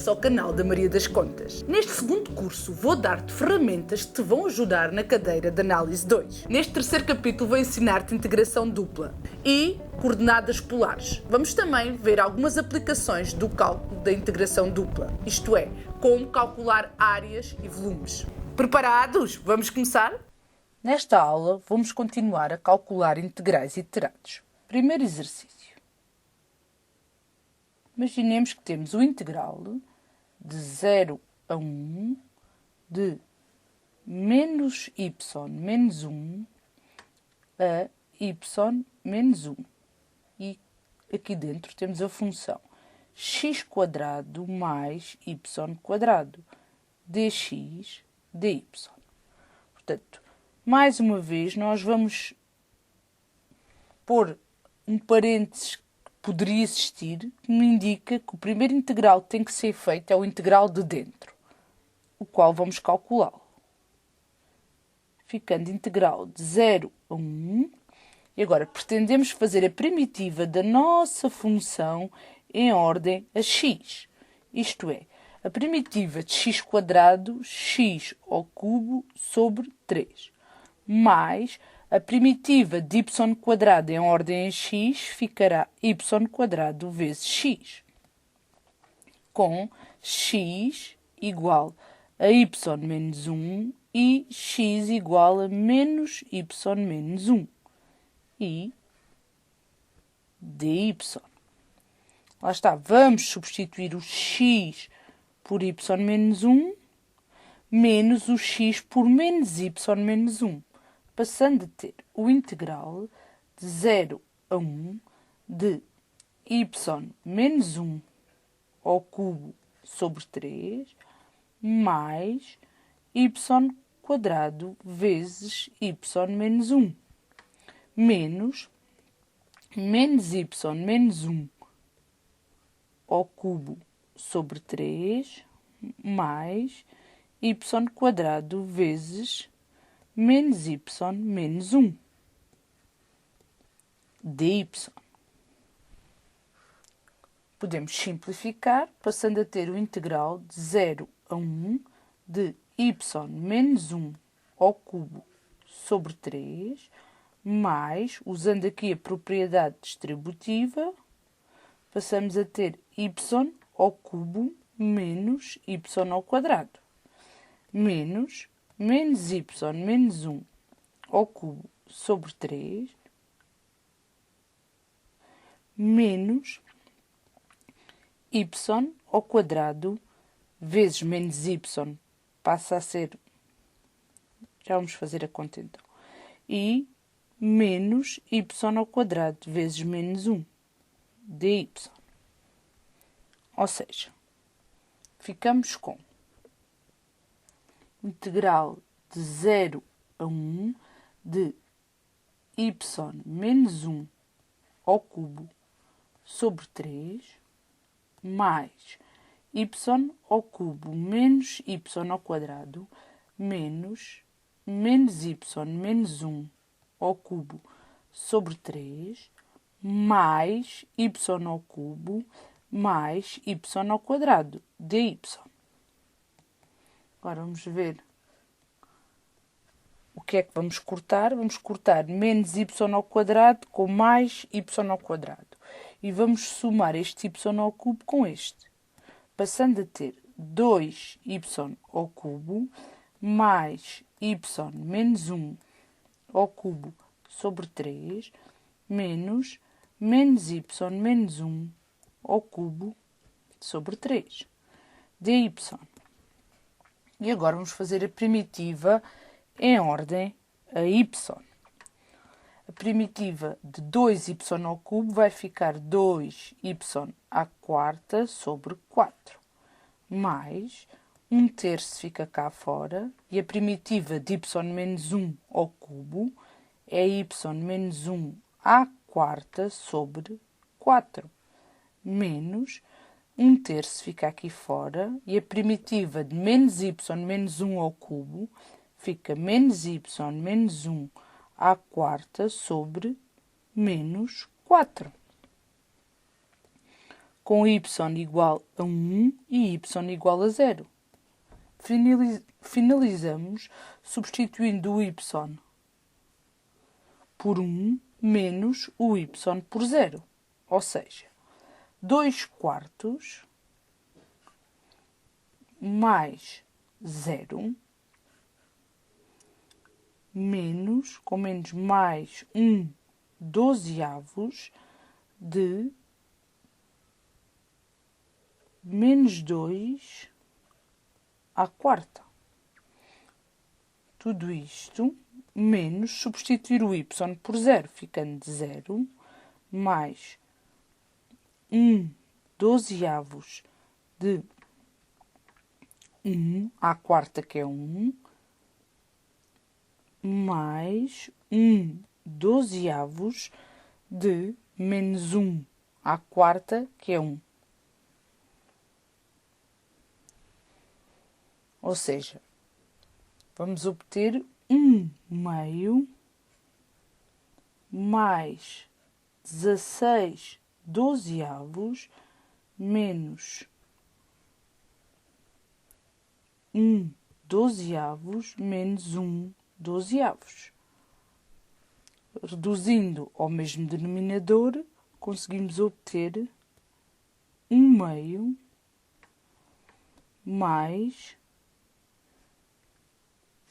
regresso ao canal da Maria das Contas. Neste segundo curso vou dar-te ferramentas que te vão ajudar na cadeira de Análise 2. Neste terceiro capítulo vou ensinar-te integração dupla e coordenadas polares. Vamos também ver algumas aplicações do cálculo da integração dupla, isto é, como calcular áreas e volumes. Preparados? Vamos começar? Nesta aula vamos continuar a calcular integrais iterados. Primeiro exercício. Imaginemos que temos o integral de 0 a 1 de menos y menos 1 a y menos 1. E aqui dentro temos a função x² mais y² dx dy. Portanto, mais uma vez, nós vamos pôr um parênteses que poderia existir, que me indica que o primeiro integral que tem que ser feito é o integral de dentro, o qual vamos calculá-lo. Ficando integral de 0 a 1. E agora pretendemos fazer a primitiva da nossa função em ordem a x. Isto é, a primitiva de x², x ao cubo sobre 3, mais a primitiva de y² em ordem a x ficará y² vezes x, com x igual a y menos 1 e x igual a menos y menos 1 e dy. Lá está, vamos substituir o x por y menos 1 menos o x por menos y menos 1. Passando a ter o integral de 0 a 1 de y menos 1 ao cubo sobre 3 mais y² vezes y menos 1 menos y menos 1 ao cubo sobre 3 mais y² vezes menos y menos 1 dy. Podemos simplificar, passando a ter o integral de 0 a 1 de y menos 1 ao cubo sobre 3, mais, usando aqui a propriedade distributiva, passamos a ter y ao cubo menos y² menos y menos 1 ao cubo sobre 3 menos y² vezes menos y passa a ser, já vamos fazer a conta então, e menos y² vezes menos 1 dy. Ou seja, ficamos com integral de 0 a 1 de y menos 1 ao cubo sobre 3 mais y ao cubo menos y² menos y menos 1 ao cubo sobre 3 mais y ao cubo mais y² dy. Agora vamos ver o que é que vamos cortar. Vamos cortar menos y² com mais y². E vamos somar este y ao cubo com este, passando a ter 2y ao cubo mais y menos 1 ao cubo sobre 3 menos y menos 1 ao cubo sobre 3 dy. E agora vamos fazer a primitiva em ordem a y. A primitiva de 2y ao cubo vai ficar 2y² sobre 4, mais 1/3 fica cá fora, e a primitiva de y menos 1 ao cubo é y menos 1² sobre 4, menos 1/3 fica aqui fora, e a primitiva de menos y menos 1 ao cubo fica menos y menos 1² sobre menos 4. com y igual a 1 e y igual a 0. Finalizamos substituindo o y por 1 menos o y por 0. Ou seja, 2 quartos mais 0 menos, com menos mais 1 dozeavos de menos 2 à quarta. Tudo isto menos substituir o y por 0, ficando de 0, mais 1 dozeavos de 1 à quarta, que é 1, mais 1 dozeavos de menos 1 à quarta, que é 1. Ou seja, vamos obter 1 meio mais 16 dozeavos menos 1 dozeavos menos 1 dozeavos. Reduzindo ao mesmo denominador, conseguimos obter 1 meio mais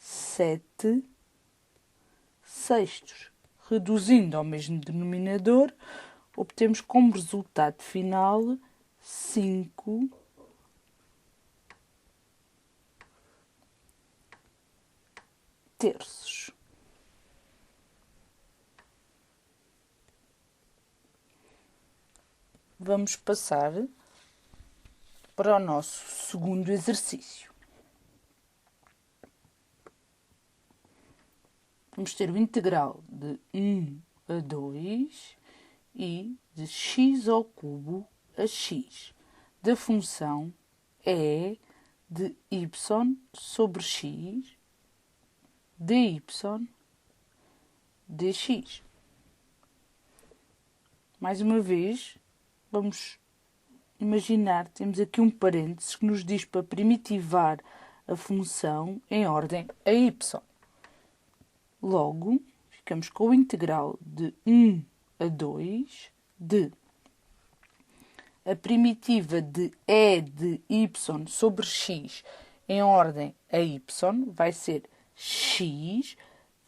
7 sextos. Reduzindo ao mesmo denominador, obtemos como resultado final 5 terços. Vamos passar para o nosso segundo exercício. Vamos ter o integral de 1 a 2 e de x ao cubo a x da função e de y sobre x dy dx. Mais uma vez, vamos imaginar, temos aqui um parênteses que nos diz para primitivar a função em ordem a y. Logo, ficamos com o integral de 1 a 2 de a primitiva de e de y sobre x em ordem a y vai ser x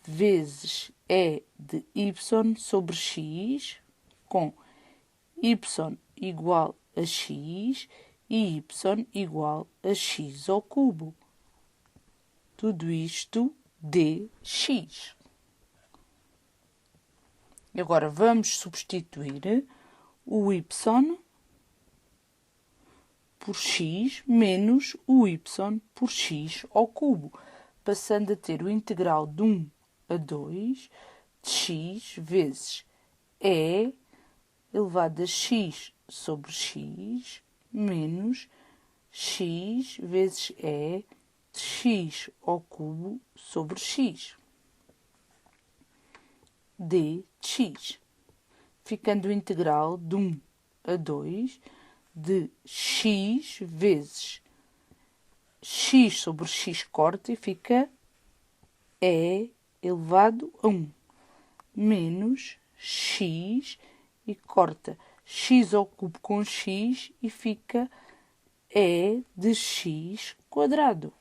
vezes e de y sobre x, com y igual a x e y igual a x ao cubo. Tudo isto dx. E agora vamos substituir o y por x menos o y por x ao cubo, passando a ter o integral de 1 a 2 de x vezes e elevado a x sobre x menos x vezes e de x ao cubo sobre x dx, ficando o integral de 1 a 2 de x vezes x sobre x corta e fica e elevado a 1 menos x e corta x ao cubo com x e fica e de x quadrado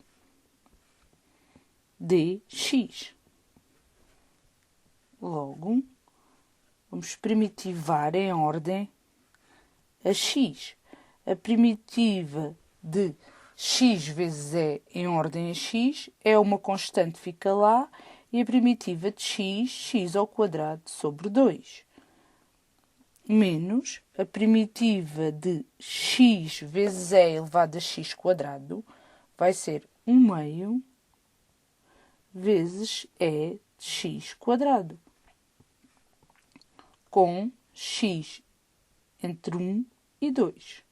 dx. Logo, vamos primitivar em ordem a x. A primitiva de x vezes e em ordem a x é uma constante, fica lá, e a primitiva de x, x ao quadrado sobre 2. Menos a primitiva de x vezes e elevado a x quadrado vai ser 1 meio vezes e de x quadrado, com x entre 1 e 2.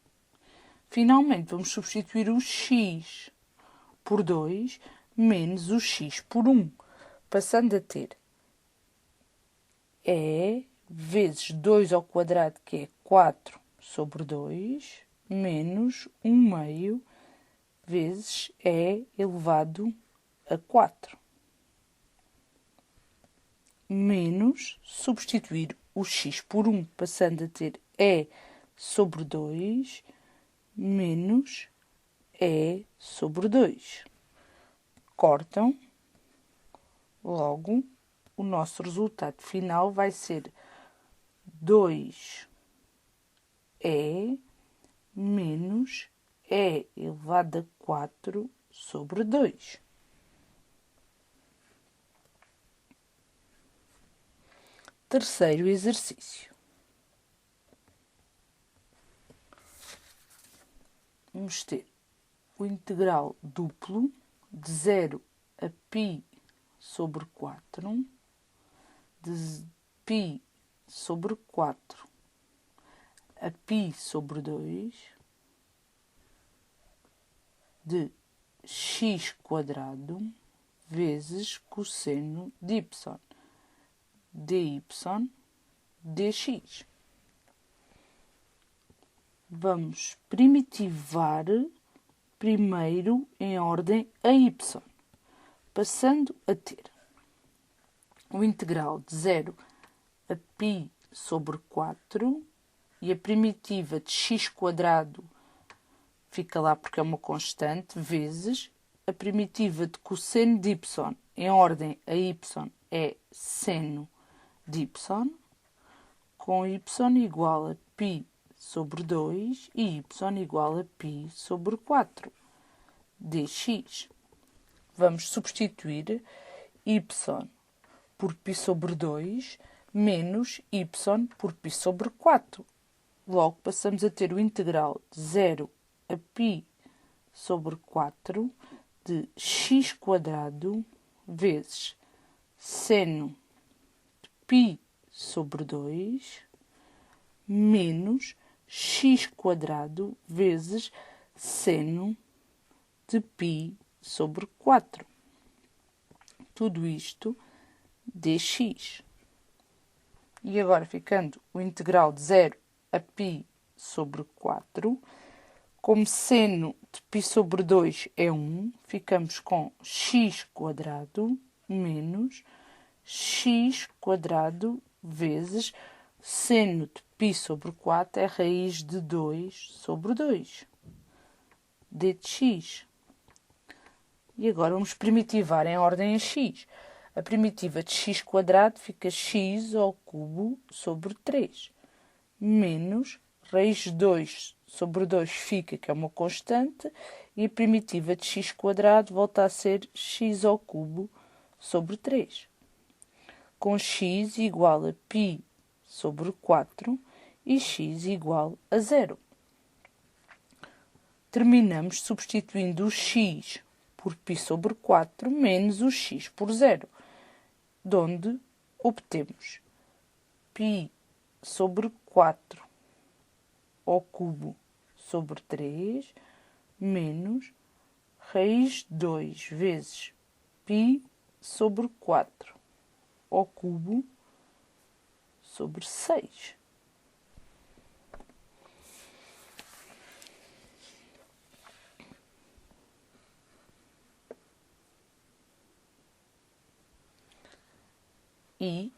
Finalmente, vamos substituir o x por 2 menos o x por 1, passando a ter e vezes 2 ao quadrado, que é 4 sobre 2 menos 1 meio vezes e elevado a 4. Menos substituir o x por 1, passando a ter e sobre 2 menos e sobre 2. Cortam. Logo, o nosso resultado final vai ser 2e menos e elevado a 4 sobre 2. Terceiro exercício. Vamos ter o integral duplo de 0 a π sobre 4, de π sobre 4 a π sobre 2, de x quadrado vezes cosseno de y, dy dx. Vamos primitivar primeiro em ordem a y, passando a ter o integral de 0 a π sobre 4 e a primitiva de x quadrado fica lá porque é uma constante, vezes a primitiva de cosseno de y em ordem a y é seno de y, com y igual a π sobre 2 e y igual a π sobre 4 dx. Vamos substituir y por π sobre 2 menos y por π sobre 4. Logo, passamos a ter o integral de 0 a π sobre 4 de x quadrado vezes seno de π sobre 2 menos x quadrado vezes seno de π sobre 4. Tudo isto dx. E agora, ficando o integral de 0 a π sobre 4, como seno de π sobre 2 é 1, ficamos com x quadrado menos x quadrado vezes seno de π sobre 4 é raiz de 2 sobre 2 dx. E agora vamos primitivar em ordem a x. A primitiva de x quadrado fica x ao cubo sobre 3, menos raiz de 2 sobre 2 fica, que é uma constante, e a primitiva de x quadrado volta a ser x ao cubo sobre 3, com x igual a π sobre 4 e x igual a 0. Terminamos substituindo o x por π sobre 4 menos o x por 0, de onde obtemos π sobre 4 ao cubo sobre 3 menos raiz de 2 vezes π sobre 4 ao cubo sobre 6. E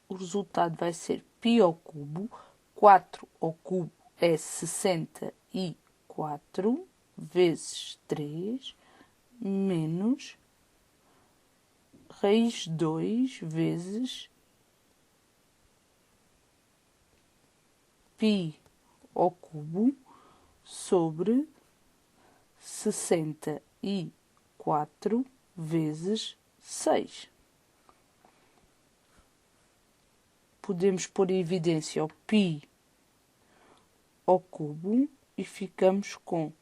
o resultado vai ser π ao cubo, 4 ao cubo é 64 vezes 3 menos raiz de 2 vezes π ao cubo sobre 64 vezes 6. Podemos pôr em evidência o π ao cubo e ficamos com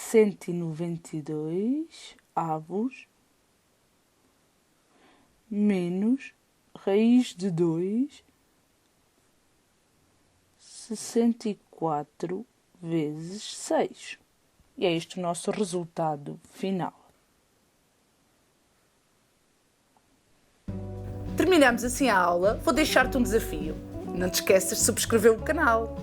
192 avos menos raiz de 2, 64 vezes 6. E é este o nosso resultado final. Terminamos assim a aula, vou deixar-te um desafio. Não te esqueças de subscrever o canal.